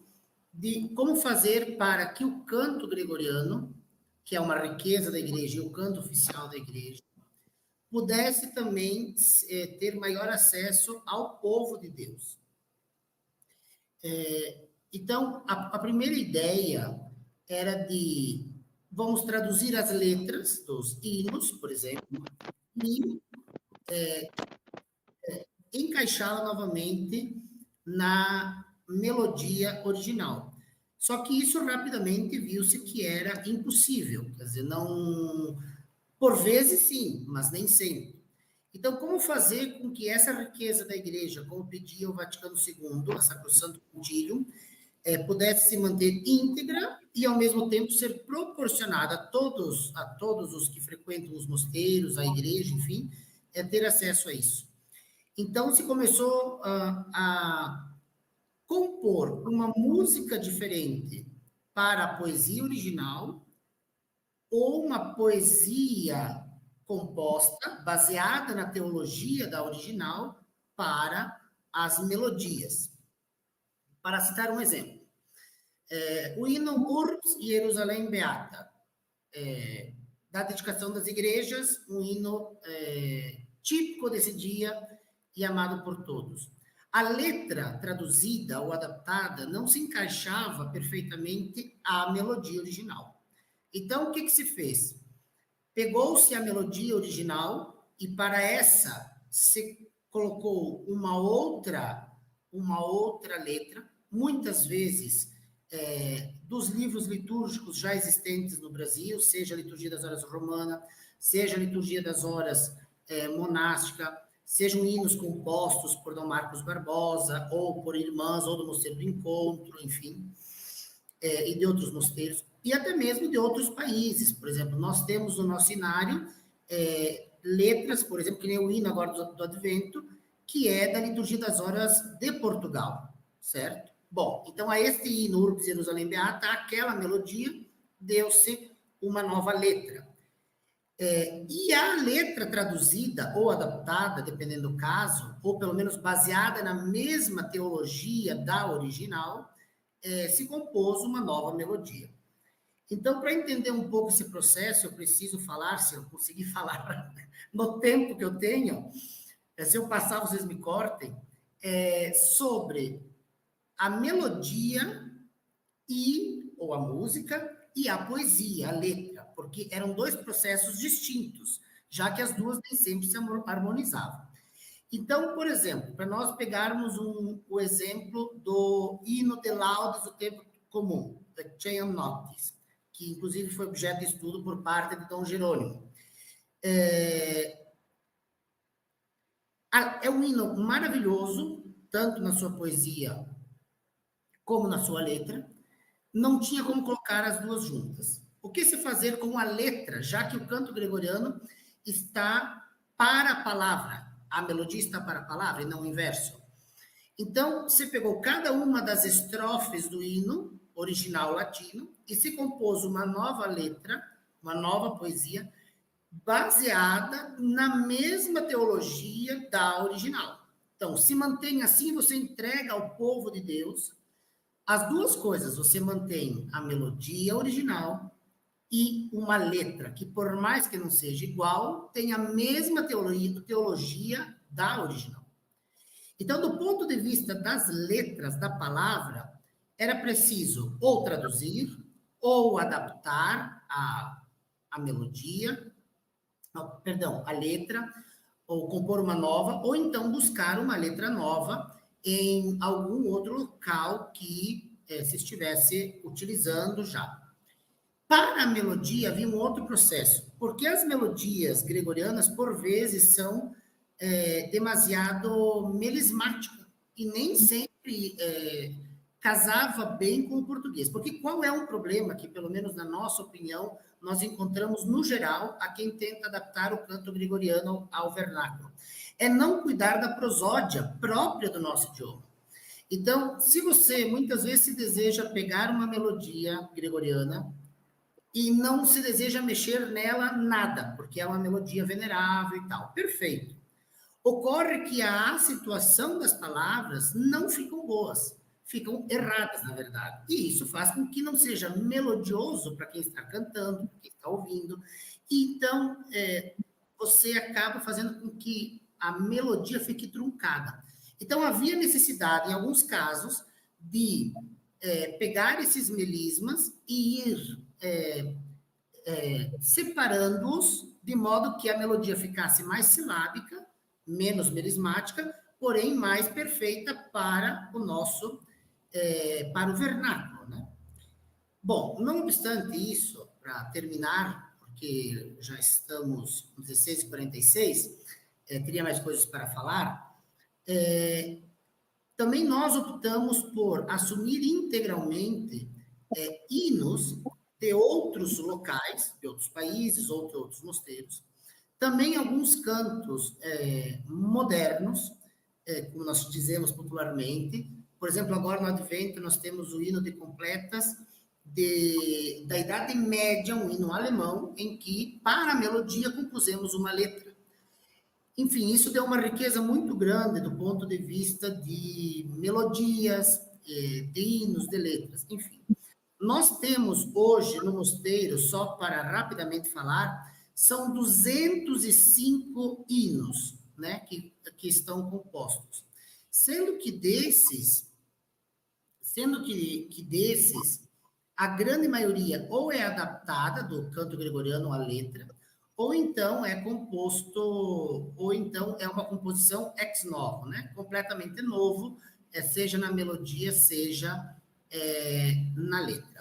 de como fazer para que o canto gregoriano, que é uma riqueza da igreja, e o canto oficial da igreja, pudesse também ter maior acesso ao povo de Deus. Então, a primeira ideia era vamos traduzir as letras dos hinos, por exemplo, e encaixá-la novamente na melodia original. Só que isso rapidamente viu-se que era impossível, quer dizer, não... Por vezes, sim, mas nem sempre. Então, como fazer com que essa riqueza da igreja, como pedia o Vaticano II, a Sacrosanto Concilium, pudesse se manter íntegra e, ao mesmo tempo, ser proporcionada a todos os que frequentam os mosteiros, a igreja, enfim, ter acesso a isso. Então, se começou a compor uma música diferente para a poesia original, ou uma poesia composta, baseada na teologia da original, para as melodias. Para citar um exemplo, o hino Urbs Jerusalém Beata, da dedicação das igrejas, um hino típico desse dia e amado por todos. A letra traduzida ou adaptada não se encaixava perfeitamente à melodia original. Então, o que se fez? Pegou-se a melodia original e para essa se colocou uma outra letra, muitas vezes dos livros litúrgicos já existentes no Brasil, seja a Liturgia das Horas Romana, seja a Liturgia das Horas monástica, sejam hinos compostos por Dom Marcos Barbosa, ou por irmãs, ou do Mosteiro do Encontro, enfim, e de outros mosteiros, e até mesmo de outros países. Por exemplo, nós temos no nosso inário letras, por exemplo, que nem o hino agora do Advento, que é da Liturgia das Horas de Portugal, certo? Bom, então a este hino Urbs Jerusalém Beata, aquela melodia, deu-se uma nova letra. E a letra traduzida ou adaptada, dependendo do caso, ou pelo menos baseada na mesma teologia da original, se compôs uma nova melodia. Então, para entender um pouco esse processo, eu preciso falar, se eu conseguir falar no tempo que eu tenho, se eu passar, vocês me cortem, sobre a melodia ou a música e a poesia, a letra, porque eram dois processos distintos, já que as duas nem sempre se harmonizavam. Então, por exemplo, para nós pegarmos o exemplo do hino de laudes do tempo comum, the Chaeum Noctis, que inclusive foi objeto de estudo por parte de Dom Jerônimo. É um hino maravilhoso, tanto na sua poesia como na sua letra. Não tinha como colocar as duas juntas. O que se fazer com a letra, já que o canto gregoriano está para a palavra, a melodia está para a palavra e não o inverso? Então, se pegou cada uma das estrofes do hino original latino e se compôs uma nova letra, uma nova poesia, baseada na mesma teologia da original. Então, se mantém assim, você entrega ao povo de Deus as duas coisas, você mantém a melodia original e uma letra que, por mais que não seja igual, tem a mesma teologia da original. Então, do ponto de vista das letras da palavra, era preciso ou traduzir, ou adaptar a melodia, a letra, ou compor uma nova, ou então buscar uma letra nova em algum outro local que se estivesse utilizando já. Para a melodia havia um outro processo, porque as melodias gregorianas, por vezes, são demasiado melismáticas e nem sempre casava bem com o português. Porque qual é um problema que, pelo menos na nossa opinião, nós encontramos, no geral, a quem tenta adaptar o canto gregoriano ao vernáculo? É não cuidar da prosódia própria do nosso idioma. Então, se você muitas vezes se deseja pegar uma melodia gregoriana e não se deseja mexer nela nada, porque é uma melodia venerável e tal, perfeito. Ocorre que a situação das palavras não ficam boas, ficam erradas, na verdade. E isso faz com que não seja melodioso para quem está cantando, para quem está ouvindo. Então, você acaba fazendo com que a melodia fique truncada. Então, havia necessidade, em alguns casos, de pegar esses melismas e ir separando-os de modo que a melodia ficasse mais silábica, menos melismática, porém mais perfeita para o nosso, para o vernáculo, né? Bom, não obstante isso, para terminar, porque já estamos 16h46, teria mais coisas para falar, também nós optamos por assumir integralmente hinos de outros locais, de outros países ou de outros mosteiros, também alguns cantos modernos, como nós dizemos popularmente. Por exemplo, agora no Advento nós temos o hino de completas da Idade Média, um hino alemão, em que, para a melodia, compusemos uma letra. Enfim, isso deu uma riqueza muito grande do ponto de vista de melodias, de hinos, de letras, enfim. Nós temos hoje no mosteiro, só para rapidamente falar, são 205 hinos, né, que estão compostos. Sendo que desses, a grande maioria ou é adaptada do canto gregoriano à letra, ou então é composto, ou então é uma composição ex novo, né, completamente novo, seja na melodia, seja na letra.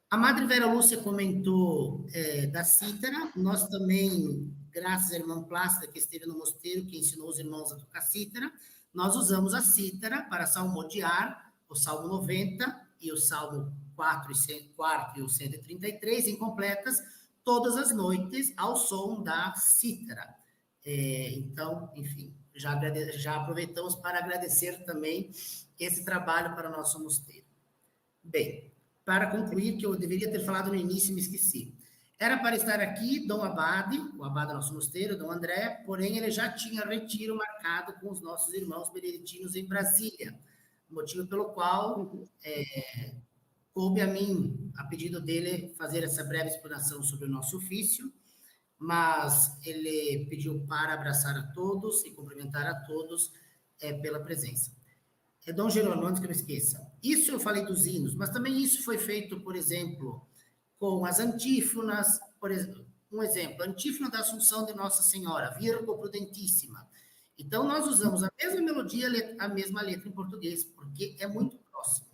A Madre Vera Lúcia comentou da cítara. Nós também, graças à irmã Plácida, que esteve no mosteiro, que ensinou os irmãos a tocar cítara, nós usamos a cítara para salmodiar o Salmo 90 e o Salmo 4 e o 133, incompletas, todas as noites, ao som da cítara. Então, enfim, já aproveitamos para agradecer também esse trabalho para o nosso mosteiro. Bem, para concluir, que eu deveria ter falado no início e me esqueci. Era para estar aqui Dom Abade, o abade do nosso mosteiro, Dom André, porém ele já tinha retiro marcado com os nossos irmãos beneditinos em Brasília, motivo pelo qual coube a mim, a pedido dele, fazer essa breve explanação sobre o nosso ofício, mas ele pediu para abraçar a todos e cumprimentar a todos pela presença. Dom Jerônimo, antes que eu me esqueça, isso eu falei dos hinos, mas também isso foi feito, por exemplo, com as antífonas, por exemplo, um exemplo, a antífona da Assunção de Nossa Senhora, Virgo Prudentíssima. Então, nós usamos a mesma melodia, a mesma letra em português, porque é muito próximo.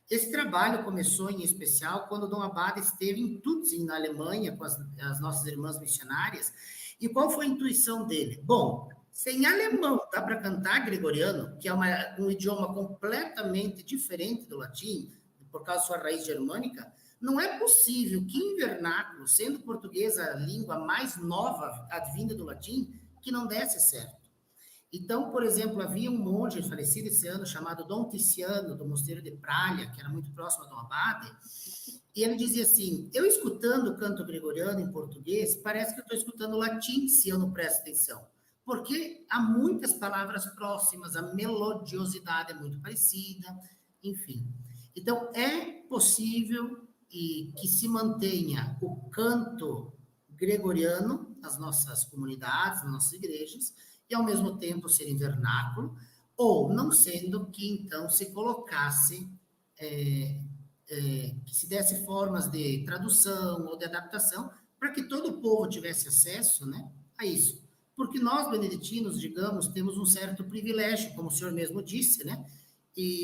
Esse trabalho começou, em especial, quando Dom Abade esteve em Tutzing, na Alemanha, com as nossas irmãs missionárias. E qual foi a intuição dele? Bom, se em alemão dá para cantar gregoriano, que é um idioma completamente diferente do latim, por causa da sua raiz germânica, não é possível que em vernáculo, sendo português a língua mais nova, advinda do latim, que não desse certo. Então, por exemplo, havia um monge falecido esse ano, chamado Dom Ticiano, do mosteiro de Pralha, que era muito próximo a Dom Abade, e ele dizia assim, eu escutando o canto gregoriano em português, parece que eu estou escutando latim, se eu não presto atenção. Porque há muitas palavras próximas, a melodiosidade é muito parecida, enfim. Então, é possível que se mantenha o canto gregoriano nas nossas comunidades, nas nossas igrejas, e ao mesmo tempo ser em vernáculo, ou não sendo que então se colocasse, que se desse formas de tradução ou de adaptação, para que todo o povo tivesse acesso, né, a isso. Porque nós, beneditinos, digamos, temos um certo privilégio, como o senhor mesmo disse, né?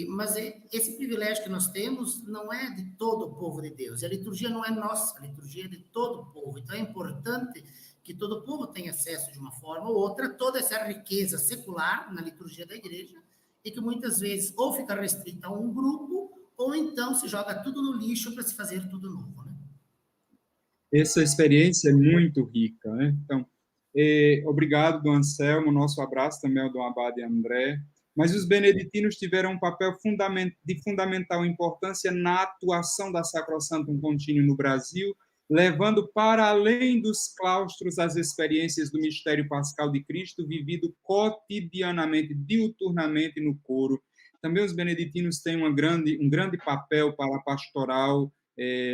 Mas esse privilégio que nós temos não é de todo o povo de Deus. A liturgia não é nossa, a liturgia é de todo o povo. Então é importante que todo o povo tenha acesso de uma forma ou outra a toda essa riqueza secular na liturgia da igreja e que muitas vezes ou fica restrita a um grupo ou então se joga tudo no lixo para se fazer tudo novo, né? Essa experiência é muito rica, né? Então, obrigado, Dom Anselmo, nosso abraço também ao Dom Abade André. Mas os beneditinos tiveram um papel de fundamental importância na atuação da Sacrosantum Continuum no Brasil, levando para além dos claustros as experiências do mistério pascal de Cristo, vivido cotidianamente, diuturnamente no coro. Também os beneditinos têm um grande papel para a pastoral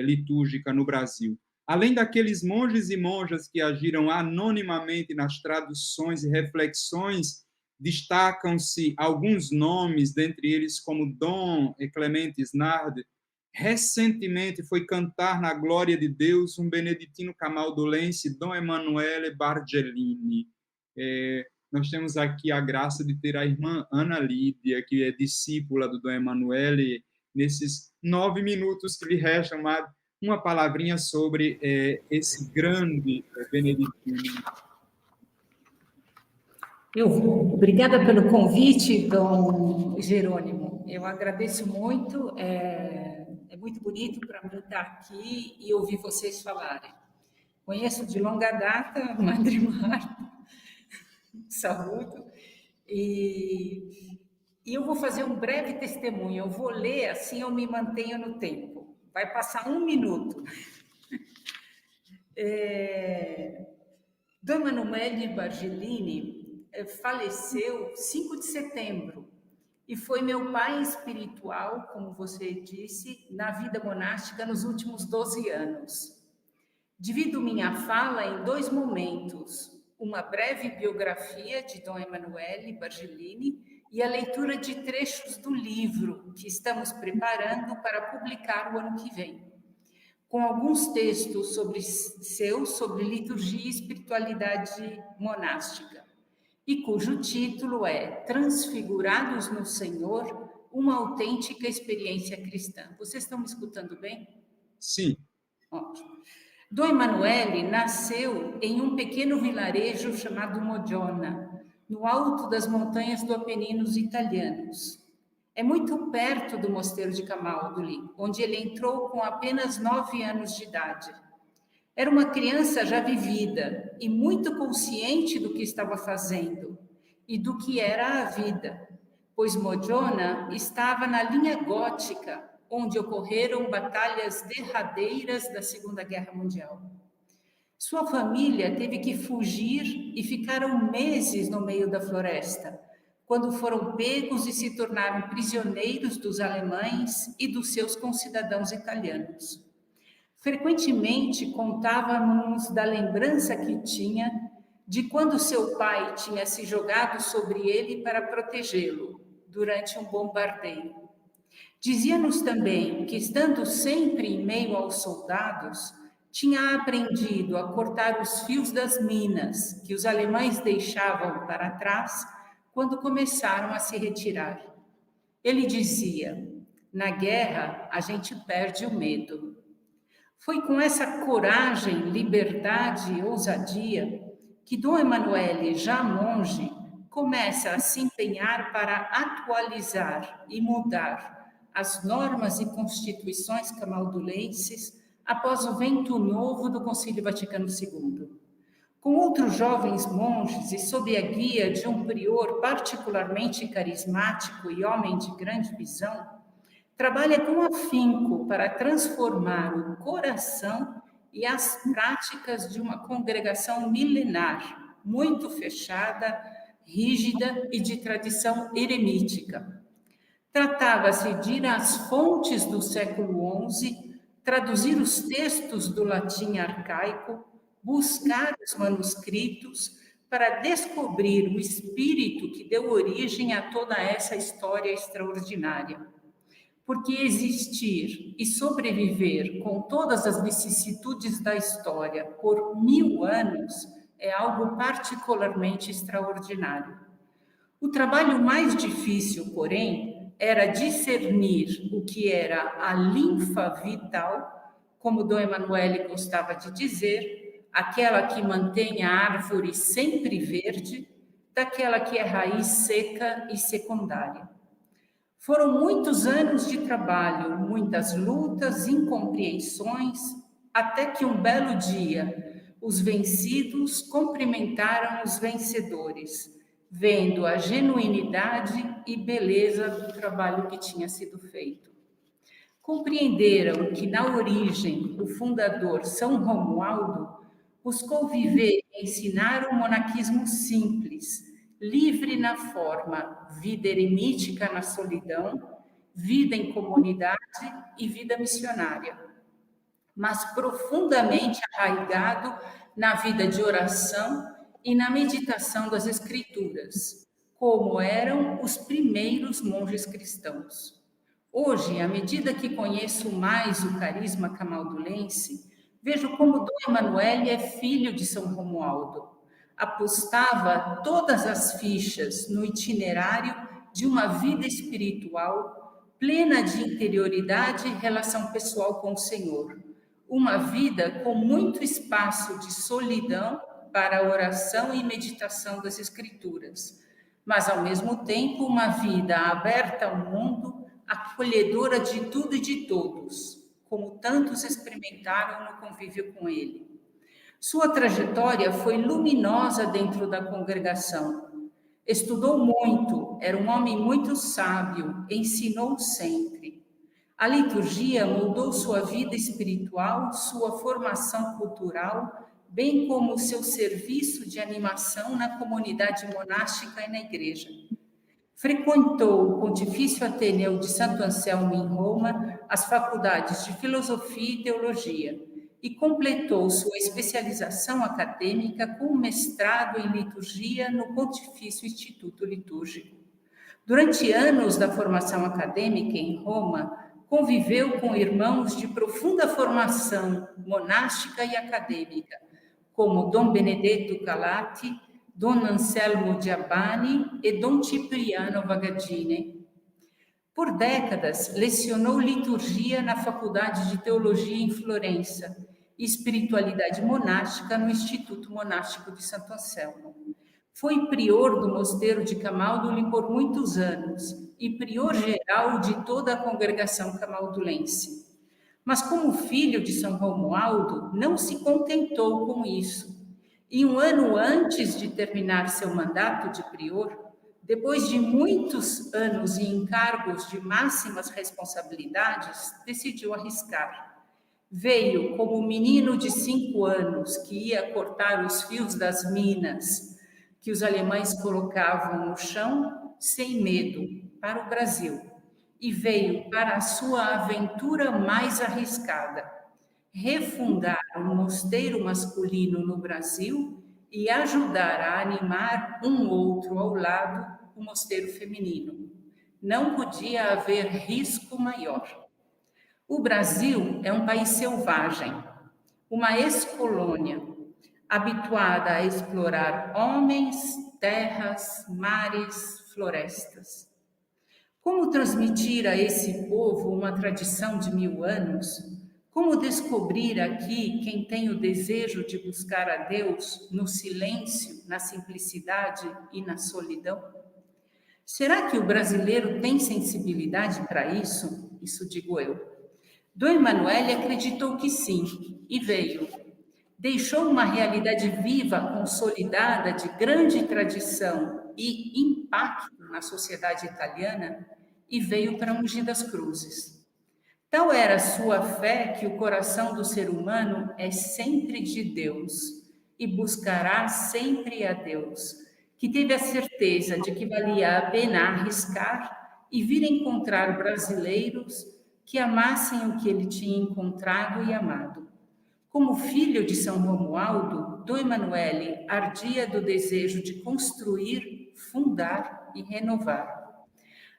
litúrgica no Brasil. Além daqueles monges e monjas que agiram anonimamente nas traduções e reflexões, destacam-se alguns nomes, dentre eles como Dom Clemente Snard. Recentemente foi cantar na glória de Deus um beneditino camaldulense, Dom Emanuele Bargellini. Nós temos aqui a graça de ter a irmã Ana Lídia, que é discípula do Dom Emanuele, nesses 9 minutos que lhe restam, uma palavrinha sobre esse grande beneditino. Obrigada pelo convite, Dom Jerônimo. Eu agradeço muito. É muito bonito para mim estar aqui e ouvir vocês falarem. Conheço de longa data a Madre Marta, saúdo, e eu vou fazer um breve testemunho. Eu vou ler, assim eu me mantenho no tempo. Vai passar 1 minuto. Dom Emanuele Bargellini faleceu 5 de setembro e foi meu pai espiritual, como você disse, na vida monástica nos últimos 12 anos. Divido minha fala em 2 momentos, uma breve biografia de Dom Emanuele Bargellini e a leitura de trechos do livro que estamos preparando para publicar o ano que vem, com alguns textos sobre liturgia e espiritualidade monástica, e cujo título é Transfigurados no Senhor, uma autêntica experiência cristã. Vocês estão me escutando bem? Sim. Ótimo. Dom Emanuele nasceu em um pequeno vilarejo chamado Mogiona, no alto das montanhas do Apeninos italianos. É muito perto do mosteiro de Camaldoli, onde ele entrou com apenas 9 anos de idade. Era uma criança já vivida e muito consciente do que estava fazendo e do que era a vida, pois Mogiona estava na linha gótica, onde ocorreram batalhas derradeiras da Segunda Guerra Mundial. Sua família teve que fugir e ficaram meses no meio da floresta, quando foram pegos e se tornaram prisioneiros dos alemães e dos seus concidadãos italianos. Frequentemente contávamos da lembrança que tinha de quando seu pai tinha se jogado sobre ele para protegê-lo durante um bombardeio. Dizia-nos também que, estando sempre em meio aos soldados, tinha aprendido a cortar os fios das minas que os alemães deixavam para trás quando começaram a se retirar. Ele dizia: na guerra, a gente perde o medo. Foi com essa coragem, liberdade e ousadia que Dom Emanuele, já monge, começa a se empenhar para atualizar e mudar as normas e constituições camaldulenses após o vento novo do Concílio Vaticano II. Com outros jovens monges e sob a guia de um prior particularmente carismático e homem de grande visão, trabalha com afinco para transformar o coração e as práticas de uma congregação milenar, muito fechada, rígida e de tradição eremítica. Tratava-se de ir às fontes do século XI, traduzir os textos do latim arcaico, buscar os manuscritos para descobrir o espírito que deu origem a toda essa história extraordinária. Porque existir e sobreviver com todas as vicissitudes da história por 1000 anos é algo particularmente extraordinário. O trabalho mais difícil, porém, era discernir o que era a linfa vital, como Dom Emanuele gostava de dizer, aquela que mantém a árvore sempre verde, daquela que é raiz seca e secundária. Foram muitos anos de trabalho, muitas lutas, incompreensões, até que um belo dia os vencidos cumprimentaram os vencedores, vendo a genuinidade e beleza do trabalho que tinha sido feito. Compreenderam que, na origem, o fundador, São Romualdo, buscou viver e ensinar o monaquismo simples, livre na forma, vida eremítica na solidão, vida em comunidade e vida missionária, mas profundamente arraigado na vida de oração e na meditação das Escrituras, como eram os primeiros monges cristãos. Hoje, à medida que conheço mais o carisma camaldulense, vejo como Dom Emanuele é filho de São Romualdo. Apostava todas as fichas no itinerário de uma vida espiritual plena de interioridade e relação pessoal com o Senhor. Uma vida com muito espaço de solidão para a oração e meditação das Escrituras, mas, ao mesmo tempo, uma vida aberta ao mundo, acolhedora de tudo e de todos, como tantos experimentaram no convívio com ele. Sua trajetória foi luminosa dentro da congregação. Estudou muito, era um homem muito sábio, ensinou sempre. A liturgia moldou sua vida espiritual, sua formação cultural, bem como o seu serviço de animação na comunidade monástica e na igreja. Frequentou o Pontifício Ateneu de Santo Anselmo em Roma, as faculdades de Filosofia e Teologia, e completou sua especialização acadêmica com um mestrado em liturgia no Pontifício Instituto Litúrgico. Durante anos da formação acadêmica em Roma, conviveu com irmãos de profunda formação monástica e acadêmica, como Dom Benedetto Calati, Dom Anselmo Giabani e Dom Cipriano Vagadine. Por décadas, lecionou liturgia na Faculdade de Teologia em Florença e espiritualidade monástica no Instituto Monástico de Santo Anselmo. Foi prior do mosteiro de Camaldoli por muitos anos e prior geral de toda a congregação camaldulense. Mas, como filho de São Romualdo, não se contentou com isso. E um ano antes de terminar seu mandato de prior, depois de muitos anos em encargos de máximas responsabilidades, decidiu arriscar. Veio como menino de 5 anos que ia cortar os fios das minas que os alemães colocavam no chão, sem medo, para o Brasil. E veio para a sua aventura mais arriscada, refundar um mosteiro masculino no Brasil e ajudar a animar um outro ao lado, o mosteiro feminino. Não podia haver risco maior. O Brasil é um país selvagem, uma ex-colônia, habituada a explorar homens, terras, mares, florestas. Como transmitir a esse povo uma tradição de 1000 anos? Como descobrir aqui quem tem o desejo de buscar a Deus no silêncio, na simplicidade e na solidão? Será que o brasileiro tem sensibilidade para isso? Isso digo eu. Dom Emanuele acreditou que sim, e veio. Deixou uma realidade viva, consolidada, de grande tradição e impacto na sociedade italiana, e veio para Mogi das Cruzes. Tal era a sua fé que o coração do ser humano é sempre de Deus e buscará sempre a Deus, que teve a certeza de que valia a pena arriscar e vir encontrar brasileiros que amassem o que ele tinha encontrado e amado. Como filho de São Romualdo, Dom Emanuele ardia do desejo de construir, fundar e renovar.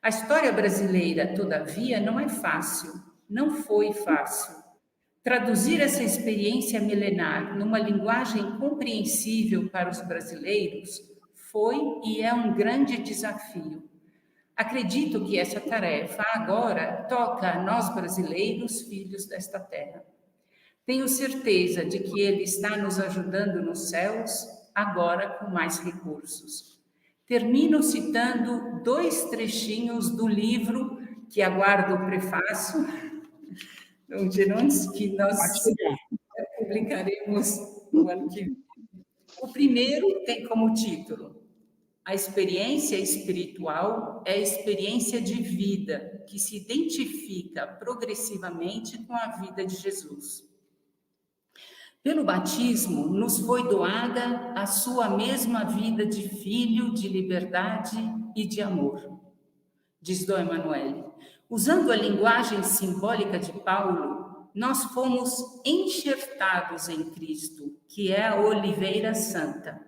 A história brasileira, todavia, não é fácil, não foi fácil. Traduzir essa experiência milenar numa linguagem compreensível para os brasileiros foi e é um grande desafio. Acredito que essa tarefa agora toca a nós brasileiros, filhos desta terra. Tenho certeza de que Ele está nos ajudando nos céus, agora com mais recursos. Termino citando 2 trechinhos do livro que aguardo o prefácio, Dom Gerones, que nós publicaremos no ano que vem. O primeiro tem como título: A experiência espiritual é a experiência de vida que se identifica progressivamente com a vida de Jesus. Pelo batismo, nos foi doada a sua mesma vida de filho, de liberdade e de amor, diz Dom Emanuele. Usando a linguagem simbólica de Paulo, nós fomos enxertados em Cristo, que é a oliveira santa,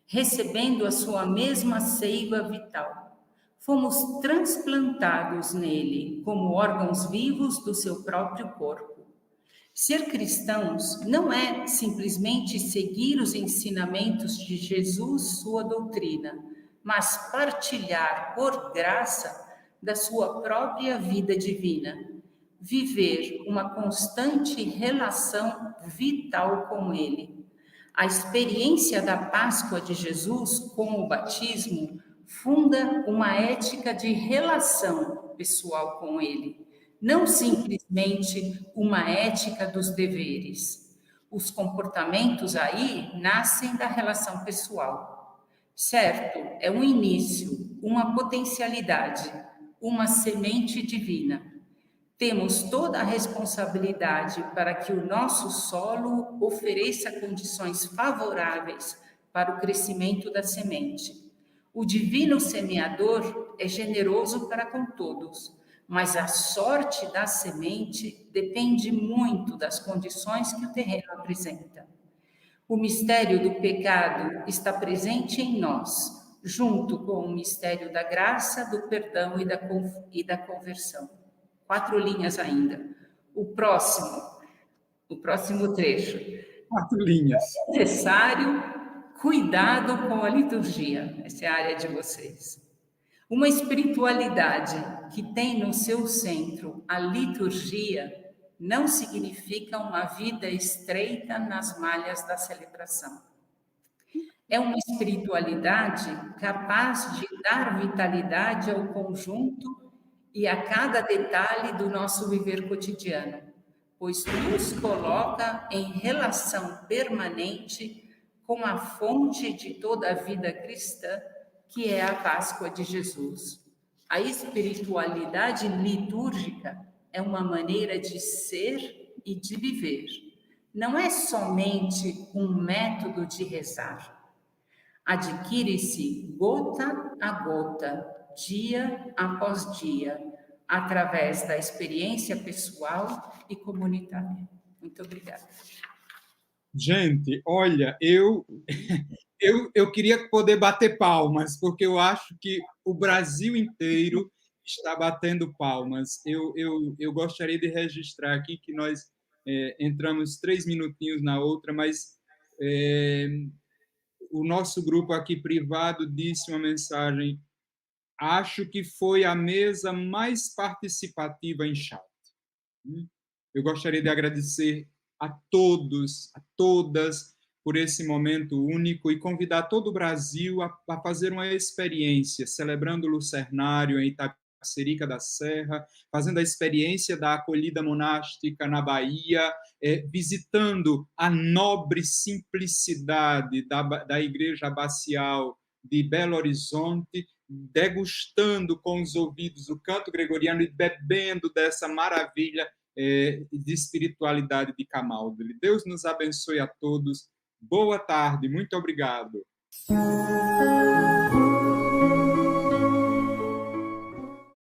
recebendo a sua mesma seiva vital. Fomos transplantados nele, como órgãos vivos do seu próprio corpo. Ser cristãos não é simplesmente seguir os ensinamentos de Jesus, sua doutrina, mas partilhar por graça da sua própria vida divina, viver uma constante relação vital com Ele. A experiência da Páscoa de Jesus com o batismo funda uma ética de relação pessoal com ele, não simplesmente uma ética dos deveres. Os comportamentos aí nascem da relação pessoal. Certo, é um início, uma potencialidade, uma semente divina. Temos toda a responsabilidade para que o nosso solo ofereça condições favoráveis para o crescimento da semente. O divino semeador é generoso para com todos, mas a sorte da semente depende muito das condições que o terreno apresenta. O mistério do pecado está presente em nós, junto com o mistério da graça, do perdão e da conversão. 4 linhas ainda. O próximo trecho. 4 linhas. É necessário cuidado com a liturgia. Essa é a área de vocês. Uma espiritualidade que tem no seu centro a liturgia não significa uma vida estreita nas malhas da celebração. É uma espiritualidade capaz de dar vitalidade ao conjunto e a cada detalhe do nosso viver cotidiano, pois nos coloca em relação permanente com a fonte de toda a vida cristã, que é a Páscoa de Jesus. A espiritualidade litúrgica é uma maneira de ser e de viver. Não é somente um método de rezar. Adquire-se gota a gota, dia após dia, através da experiência pessoal e comunitária. Muito obrigada. Gente, olha, eu queria poder bater palmas, porque eu acho que o Brasil inteiro está batendo palmas. Eu gostaria de registrar aqui que nós entramos 3 minutinhos na outra, mas o nosso grupo aqui privado disse uma mensagem: acho que foi a mesa mais participativa em chat. Eu gostaria de agradecer a todos, a todas, por esse momento único e convidar todo o Brasil a fazer uma experiência, celebrando o Lucernário em Itapecerica da Serra, fazendo a experiência da acolhida monástica na Bahia, visitando a nobre simplicidade da Igreja Abacial de Belo Horizonte, degustando com os ouvidos o canto gregoriano e bebendo dessa maravilha de espiritualidade de Camaldoli. Deus nos abençoe a todos. Boa tarde, muito obrigado.